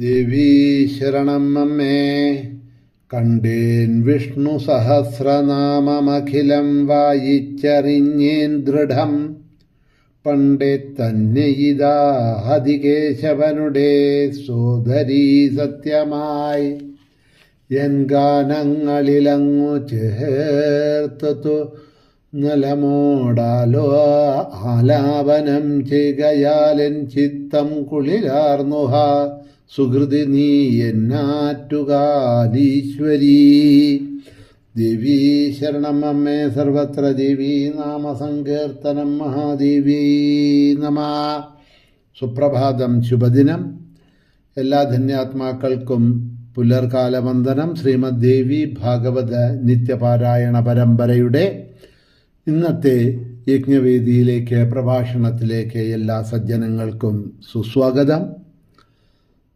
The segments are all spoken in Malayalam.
ദേവീ ശരണം അമ്മേ. കണ്ടേൻ വിഷ്ണു സഹസ്രനാമമഖിലം വായിച്ചറിഞ്ഞേൻ ദൃഢം. പണ്ടേ തന്നെ ഇതാ ഹതികേശവനുടെ സോദരീ സത്യമായി എൻ ഗാനങ്ങളിലങ്ങു ചേർത്തു നലമോടാലോ ആലാപനം ചെയ്കയാലെൻ ചിത്തം കുളിരാർന്നുഹ സുഹൃതി നീ എന്നാറ്റുകാലീശ്വരീ. ദേവീ ശരണം അമ്മേ. സർവത്ര ദേവീ നാമസങ്കീർത്തനം. മഹാദേവീ നമ. സുപ്രഭാതം, ശുഭദിനം. എല്ലാ ധന്യാത്മാക്കൾക്കും പുലർകാല വന്ദനം. ശ്രീമദ് ദേവി ഭാഗവത നിത്യപാരായണ പരമ്പരയുടെ ഇന്നത്തെ യജ്ഞവേദിയിലേക്ക്, പ്രഭാഷണത്തിലേക്ക് എല്ലാ സജ്ജനങ്ങൾക്കും സുസ്വാഗതം.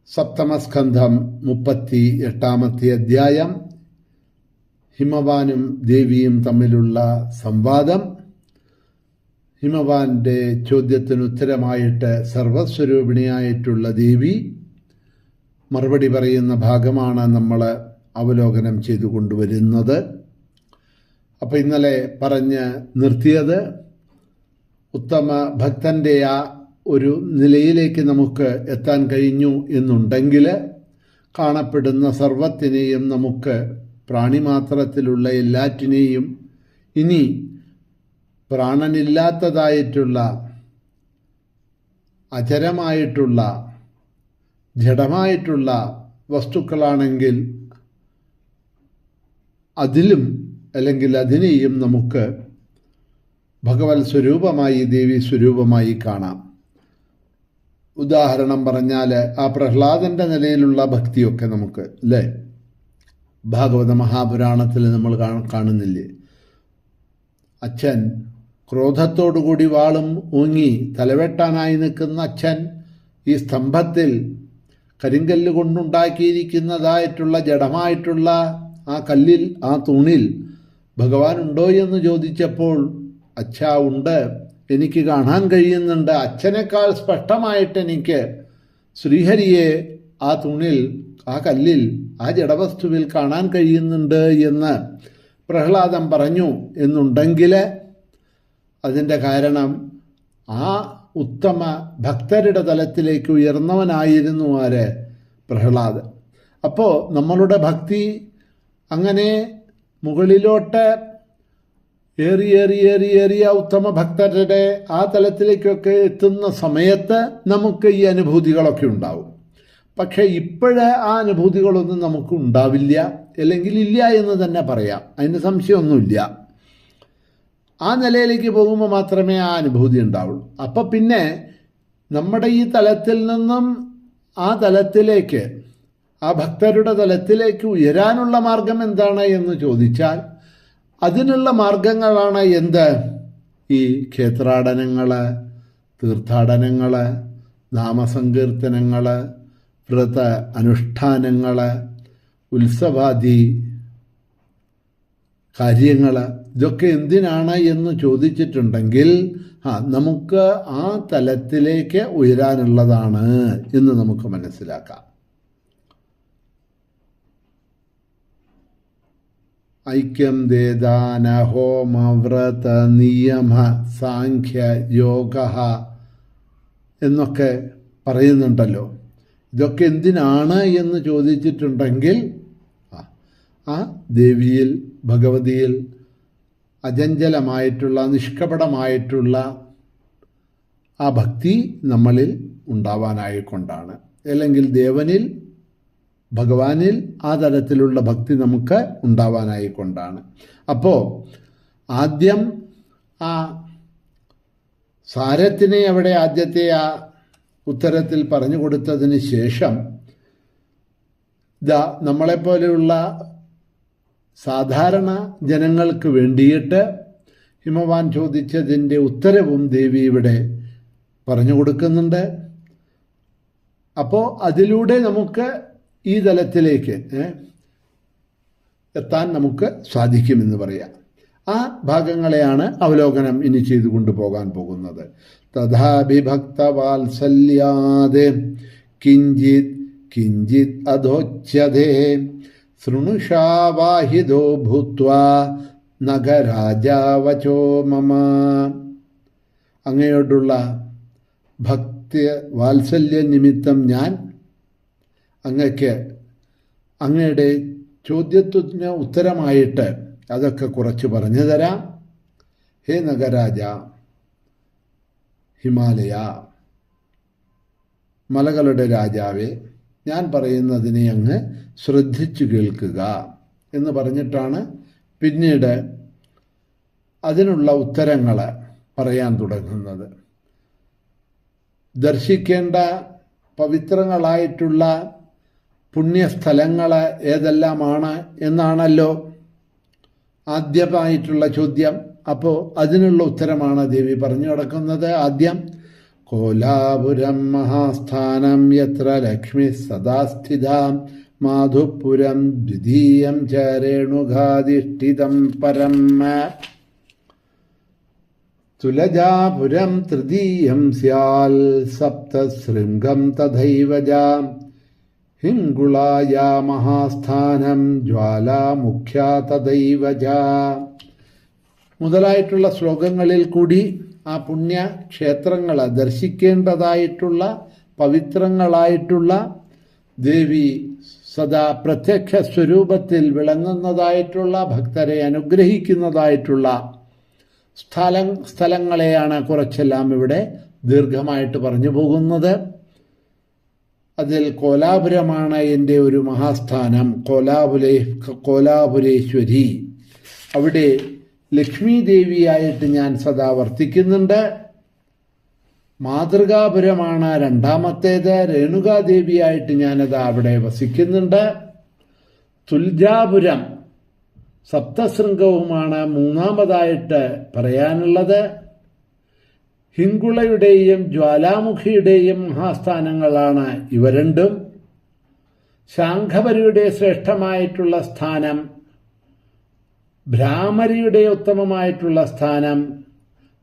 സപ്തമസ്കന്ധം 38 അധ്യായം. ഹിമവാനും ദേവിയും തമ്മിലുള്ള സംവാദം. ഹിമവാന്റെ ചോദ്യത്തിന് ഉത്തരമായിട്ട് സർവസ്വരൂപിണിയായിട്ടുള്ള ദേവി മറുപടി പറയുന്ന ഭാഗമാണ് നമ്മൾ അവലോകനം ചെയ്തു കൊണ്ടുവരുന്നത്. അപ്പോൾ ഇന്നലെ പറഞ്ഞ് നിർത്തിയത്, ഉത്തമ ഭക്തൻ്റെ ആ ഒരു നിലയിലേക്ക് നമുക്ക് എത്താൻ കഴിഞ്ഞു എന്നുണ്ടെങ്കിൽ കാണപ്പെടുന്ന സർവത്തിനെയും, നമുക്ക് പ്രാണിമാത്രത്തിലുള്ള എല്ലാറ്റിനെയും, ഇനി പ്രാണനില്ലാത്തതായിട്ടുള്ള അചരമായിട്ടുള്ള ജഡമായിട്ടുള്ള വസ്തുക്കളാണെങ്കിൽ അതിലും അല്ലെങ്കിൽ അതിനെയും നമുക്ക് ഭഗവത് സ്വരൂപമായി, ദേവി സ്വരൂപമായി കാണാം. ഉദാഹരണം പറഞ്ഞാൽ ആ പ്രഹ്ലാദൻ്റെ നിലയിലുള്ള ഭക്തിയൊക്കെ നമുക്ക് അല്ലേ, ഭാഗവത മഹാപുരാണത്തിൽ നമ്മൾ കാണുന്നില്ലേ? അച്ഛൻ ക്രോധത്തോടുകൂടി വാളും ഊങ്ങി തലവെട്ടാനായി നിൽക്കുന്ന അച്ഛൻ ഈ സ്തംഭത്തിൽ കരിങ്കല്ല് കൊണ്ടുണ്ടാക്കിയിരിക്കുന്നതായിട്ടുള്ള ജഡമായിട്ടുള്ള ആ കല്ലിൽ, ആ തൂണിൽ ഭഗവാൻ ഉണ്ടോ എന്ന് ചോദിച്ചപ്പോൾ, അച്ഛാ ഉണ്ട്, എനിക്ക് കാണാൻ കഴിയുന്നുണ്ട്, അച്ഛനേക്കാൾ സ്പഷ്ടമായിട്ട് എനിക്ക് ശ്രീഹരിയെ ആ തൂണിൽ, ആ കല്ലിൽ, ആ ജഡവസ്തുവിൽ കാണാൻ കഴിയുന്നുണ്ട് എന്ന് പ്രഹ്ലാദൻ പറഞ്ഞു എന്നുണ്ടെങ്കിൽ അതിൻ്റെ കാരണം ആ ഉത്തമ ഭക്തരുടെ തലത്തിലേക്ക് ഉയർന്നവനായിരുന്നു ആര്? പ്രഹ്ലാദൻ. അപ്പോൾ നമ്മളുടെ ഭക്തി അങ്ങനെ മുകളിലോട്ട് ഏറിയ ഉത്തമ ഭക്തരുടെ ആ തലത്തിലേക്കൊക്കെ എത്തുന്ന സമയത്ത് നമുക്ക് ഈ അനുഭൂതികളൊക്കെ ഉണ്ടാവും. പക്ഷേ ഇപ്പോഴേ ആ അനുഭൂതികളൊന്നും നമുക്ക് ഉണ്ടാവില്ല, അല്ലെങ്കിൽ ഇല്ല എന്ന് തന്നെ പറയാം. അതിന് സംശയമൊന്നുമില്ല. ആ നിലയിലേക്ക് പോകുമ്പോൾ മാത്രമേ ആ അനുഭൂതി ഉണ്ടാവുള്ളൂ. അപ്പം പിന്നെ നമ്മുടെ ഈ തലത്തിൽ നിന്നും ആ തലത്തിലേക്ക്, ആ ഭക്തരുടെ തലത്തിലേക്ക് ഉയരാനുള്ള മാർഗം എന്താണ് എന്ന് ചോദിച്ചാൽ, അതിനുള്ള മാർഗങ്ങളാണ് എന്ത്? ഈ ക്ഷേത്രാടനങ്ങൾ, തീർത്ഥാടനങ്ങൾ, നാമസങ്കീർത്തനങ്ങൾ, വ്രത അനുഷ്ഠാനങ്ങൾ, ഉത്സവാദി കാര്യങ്ങൾ. ഇതൊക്കെ എന്തിനാണ് എന്ന് ചോദിച്ചിട്ടുണ്ടെങ്കിൽ നമുക്ക് ആ തലത്തിലേക്ക് ഉയരാനുള്ളതാണ് എന്ന് നമുക്ക് മനസ്സിലാക്കാം. ഐക്യം ദേദാന ഹോമ വ്രത നിയമ സാഖ്യ യോഗ എന്നൊക്കെ പറയുന്നുണ്ടല്ലോ. ഇതൊക്കെ എന്തിനാണ് എന്ന് ചോദിച്ചിട്ടുണ്ടെങ്കിൽ ആ ദേവിയിൽ, ഭഗവതിയിൽ അചഞ്ചലമായിട്ടുള്ള, നിഷ്കപടമായിട്ടുള്ള ആ ഭക്തി നമ്മളിൽ ഉണ്ടാവാനായിക്കൊണ്ടാണ്. അല്ലെങ്കിൽ ദേവനിൽ, ഭഗവാനിൽ ആ തരത്തിലുള്ള ഭക്തി നമുക്ക് ഉണ്ടാവാനായിക്കൊണ്ടാണ്. അപ്പോൾ ആദ്യം ആ സാരത്തിനെ അവിടെ ആദ്യത്തെ ആ ഉത്തരത്തിൽ പറഞ്ഞു കൊടുത്തതിന് ശേഷം നമ്മളെപ്പോലെയുള്ള സാധാരണ ജനങ്ങൾക്ക് വേണ്ടിയിട്ട് ഹിമവാൻ ചോദിച്ചതിൻ്റെ ഉത്തരവും ദേവി ഇവിടെ പറഞ്ഞു കൊടുക്കുന്നുണ്ട്. അപ്പോൾ അതിലൂടെ നമുക്ക് ഈ തലത്തിലേക്ക് എത്താൻ നമുക്ക് സാധിക്കുമെന്ന് പറയാം. ആ ഭാഗങ്ങളെയാണ് അവലോകനം ഇനി ചെയ്തു കൊണ്ടുപോകാൻ പോകുന്നത്. തഥാഭിഭക്തവാത്സല്യാദ് കിഞ്ചിത് കിഞ്ചിത് അധോച്യതേ ശൃണുഷാവാഹിതോ ഭൂത്വാ നഗരാജാവചോ മമ. അങ്ങയോടുള്ള ഭക്തി വാത്സല്യ നിമിത്തം ഞാൻ അങ്ങക്ക് അങ്ങയുടെ ചോദ്യത്തിന് ഉത്തരമായിട്ട് അതൊക്കെ കുറച്ച് പറഞ്ഞു തരാം. ഹേ നഗരാജ, ഹിമാലയ, മലകളുടെ രാജാവേ, ഞാൻ പറയുന്നതിനെ അങ്ങ് ശ്രദ്ധിച്ചു കേൾക്കുക എന്ന് പറഞ്ഞിട്ടാണ് പിന്നീട് അതിനുള്ള ഉത്തരങ്ങൾ പറയാൻ തുടങ്ങുന്നത്. ദർശിക്കേണ്ട പവിത്രങ്ങളായിട്ടുള്ള പുണ്യസ്ഥലങ്ങൾ ഏതെല്ലാമാണ് എന്നാണല്ലോ ആദ്യമായിട്ടുള്ള ചോദ്യം. അപ്പോൾ അതിനുള്ള ഉത്തരമാണ് ദേവി പറഞ്ഞു കിടക്കുന്നത്. ആദ്യം, കോലാപുരം മഹാസ്ഥാനം യത്ര ലക്ഷ്മി സദാസ്ഥിത, മാധുപുരം ദ്വിതീയം ച രേണുകാധിഷ്ഠിതം പരം, തുലജാപുരം തൃതീയം സ്യാൽ സപ്തശൃംഗം തഥൈവ ച, ഹിംഗുളായാ മഹാസ്ഥാനം ജ്വാലാമുഖ്യാ തഥൈവ ച മുതലായിട്ടുള്ള ശ്ലോകങ്ങളിൽ കൂടി ആ പുണ്യക്ഷേത്രങ്ങൾ ദർശിക്കേണ്ടതായിട്ടുള്ള പവിത്രങ്ങളായിട്ടുള്ള ദേവി സദാ പ്രത്യക്ഷ സ്വരൂപത്തിൽ വിളങ്ങുന്നതായിട്ടുള്ള ഭക്തരെ അനുഗ്രഹിക്കുന്നതായിട്ടുള്ള സ്ഥലങ്ങളെയാണ് കുറച്ചെല്ലാം ഇവിടെ ദീർഘമായിട്ട് പറഞ്ഞു പോകുന്നത്. അതിൽ കോലാപുരമാണ് എൻ്റെ ഒരു മഹാസ്ഥാനം, കോലാപുരേശ്വരി. അവിടെ ലക്ഷ്മി ദേവിയായിട്ട് ഞാൻ സദാ വർത്തിക്കുന്നുണ്ട്. മാതൃകാപുരമാണ് രണ്ടാമത്തേത്, രേണുകാദേവിയായിട്ട് ഞാനത് അവിടെ വസിക്കുന്നുണ്ട്. തുൽജാപുരം സപ്തശൃംഗവുമാണ് മൂന്നാമതായിട്ട് പറയാനുള്ളത്. ഹിംഗുളയുടെയും ജ്വാലാമുഖിയുടെയും മഹാസ്ഥാനങ്ങളാണ് ഇവ രണ്ടും. ശാംഖവരിയുടെ ശ്രേഷ്ഠമായിട്ടുള്ള സ്ഥാനം, ഭ്രാമരിയുടെ ഉത്തമമായിട്ടുള്ള സ്ഥാനം,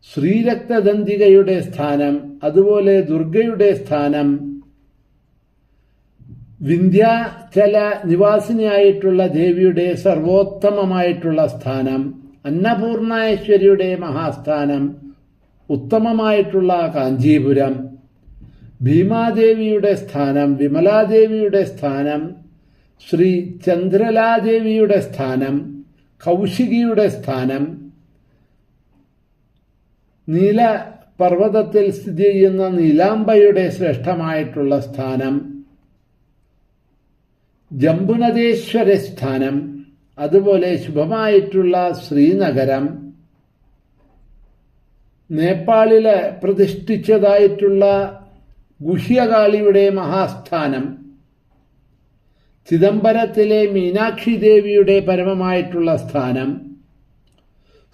ശ്രീരക്തദന്തികയുടെ സ്ഥാനം, അതുപോലെ ദുർഗയുടെ സ്ഥാനം, വിന്ധ്യാചല നിവാസിനിയായിട്ടുള്ള ദേവിയുടെ സർവോത്തമമായിട്ടുള്ള സ്ഥാനം, അന്നപൂർണേശ്വരിയുടെ മഹാസ്ഥാനം, ഉത്തമമായിട്ടുള്ള കാഞ്ചീപുരം, ഭീമാദേവിയുടെ സ്ഥാനം, വിമലാദേവിയുടെ സ്ഥാനം, ശ്രീ ചന്ദ്രലാദേവിയുടെ സ്ഥാനം, കൗശികിയുടെ സ്ഥാനം, നീലപർവ്വതത്തിൽ സ്ഥിതി ചെയ്യുന്ന നീലാംബയുടെ ശ്രേഷ്ഠമായിട്ടുള്ള സ്ഥാനം, ജംബുനദേശ്വര സ്ഥാനം, അതുപോലെ ശുഭമായിട്ടുള്ള ശ്രീനഗരം, നേപ്പാളില് പ്രതിഷ്ഠിച്ചതായിട്ടുള്ള ഗുഹ്യകാളിയുടെ മഹാസ്ഥാനം, ചിദംബരത്തിലെ മീനാക്ഷി ദേവിയുടെ പരമമായിട്ടുള്ള സ്ഥാനം,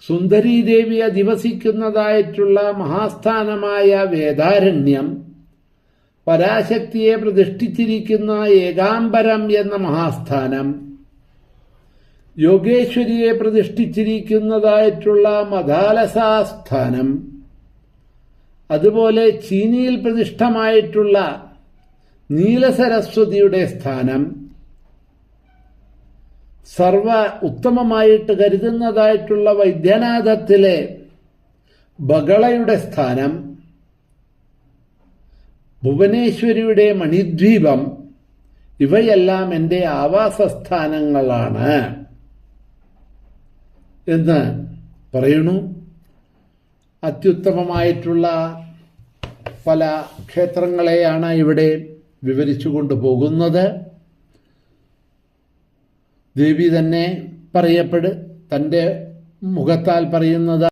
സുന്ദരീ ദേവി അധിവസിക്കുന്നതായിട്ടുള്ള മഹാസ്ഥാനമായ വേദാരണ്യം, പരാശക്തിയെ പ്രതിഷ്ഠിച്ചിരിക്കുന്ന ഏകാംബരം എന്ന മഹാസ്ഥാനം, യോഗേശ്വരിയെ പ്രതിഷ്ഠിച്ചിരിക്കുന്നതായിട്ടുള്ള മദാലസാസ്ഥാനം, അതുപോലെ ചീനിയിൽ പ്രതിഷ്ഠമായിട്ടുള്ള നീലസരസ്വതിയുടെ സ്ഥാനം, സർവ ഉത്തമമായിട്ട് കരുതുന്നതായിട്ടുള്ള വൈദ്യനാഥത്തിലെ ബകളയുടെ സ്ഥാനം, ഭുവനേശ്വരിയുടെ മണിദ്വീപം, ഇവയെല്ലാം എൻ്റെ ആവാസസ്ഥാനങ്ങളാണ് എന്ന് പറയുന്നു. അത്യുത്തമമായിട്ടുള്ള പല ക്ഷേത്രങ്ങളെയാണ് ഇവിടെ വിവരിച്ചു കൊണ്ടുപോകുന്നത്. ദേവി തന്നെ തൻ്റെ മുഖത്താൽ പറയുന്നത്